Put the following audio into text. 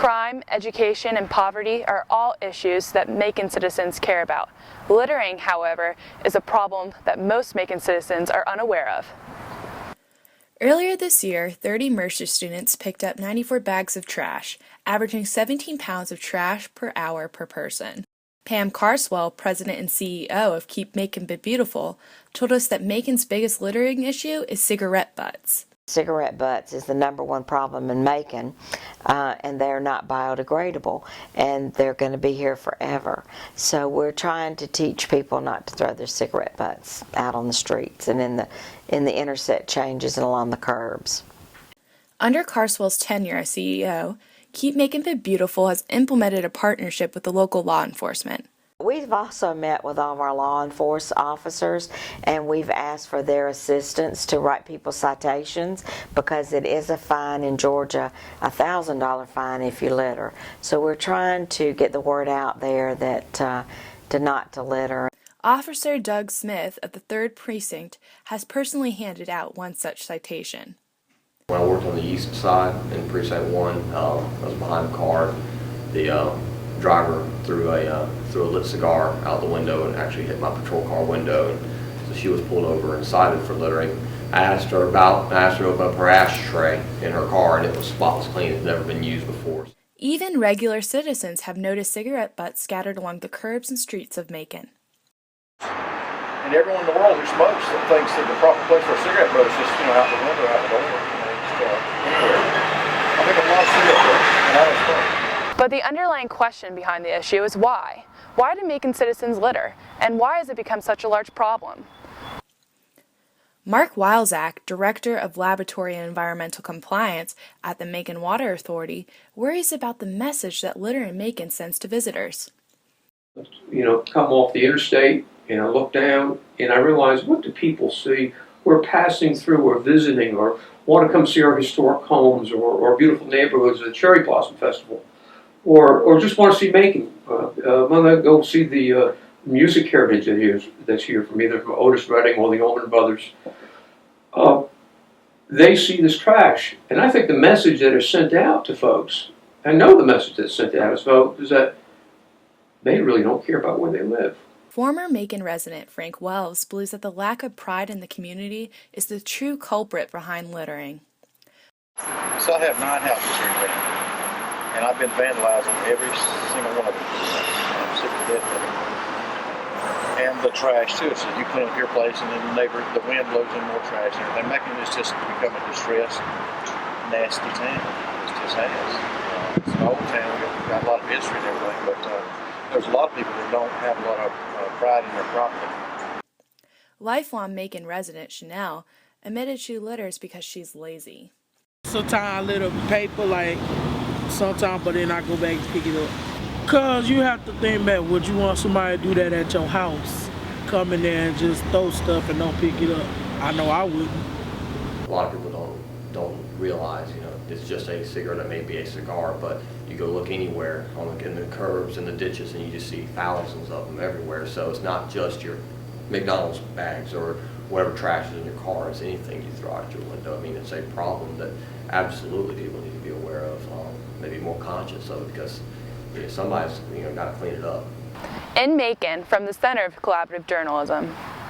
Crime, education, and poverty are all issues that Macon citizens care about. Littering, however, is a problem that most Macon citizens are unaware of. Earlier this year, 30 Mercer students picked up 94 bags of trash, averaging 17 pounds of trash per hour per person. Pam Carswell, president and CEO of Keep Macon Beautiful, told us that Macon's biggest littering issue is cigarette butts. Cigarette butts is the #1 problem in Macon, and they're not biodegradable, and they're going to be here forever. So we're trying to teach people not to throw their cigarette butts out on the streets and in the intersect changes and along the curbs. Under Carswell's tenure as CEO, Keep Macon Beautiful has implemented a partnership with the local law enforcement. We've also met with all of our law enforcement officers, and we've asked for their assistance to write people citations, because it is a fine in Georgia, a $1,000 fine if you litter. So we're trying to get the word out there that not to litter. Officer Doug Smith of the 3rd Precinct has personally handed out one such citation. When I worked on the east side in Precinct 1, I was behind the car. The driver threw a lit cigar out the window and actually hit my patrol car window. And so she was pulled over and cited for littering. I asked her to open up her ashtray in her car, and it was spotless clean. It had never been used before. Even regular citizens have noticed cigarette butts scattered along the curbs and streets of Macon. And everyone in the world who smokes thinks that the proper place for a cigarette butt is just, out the window, out the door, anywhere. I think a lot of cigarette butts, and I don't smoke. But the underlying question behind the issue is why? Why do Macon citizens litter? And why has it become such a large problem? Mark Wilczak, Director of Laboratory and Environmental Compliance at the Macon Water Authority, worries about the message that litter in Macon sends to visitors. Come off the interstate, look down, and I realize, what do people see? We're passing through or visiting or want to come see our historic homes or beautiful neighborhoods at the Cherry Blossom Festival. Or just want to see Macon. Want to go see the music heritage that's here from either from Otis Redding or the Allman Brothers. They see this trash, and I think the message that is sent out to folks, I know the message that's sent out to folks, is that they really don't care about where they live. Former Macon resident Frank Wells believes that the lack of pride in the community is the true culprit behind littering. So I have 9 houses here in Macon, and I've been vandalizing every single one of them. I'm sick to death of it. And the trash too. So you clean up your place, and then the wind blows in more trash and everything. Macon is just become a distressed, nasty town. It just has. It's an old town. We've got a lot of history and everything, but there's a lot of people that don't have a lot of pride in their property. Lifelong Macon resident Chanel admitted she litters because she's lazy. Sometimes I litter paper, sometimes, but then I go back and pick it up. Cause you have to think back, would you want somebody to do that at your house? Come in there and just throw stuff and don't pick it up. I know I wouldn't. A lot of people don't realize, it's just a cigarette, it may be a cigar, but you go look anywhere in the curbs and the ditches, and you just see thousands of them everywhere. So it's not just your McDonald's bags or whatever trash is in your car. It's anything you throw out your window. I mean, it's a problem that absolutely people need to be aware of, maybe more conscious of, because somebody's got to clean it up. In Macon, from the Center of Collaborative Journalism.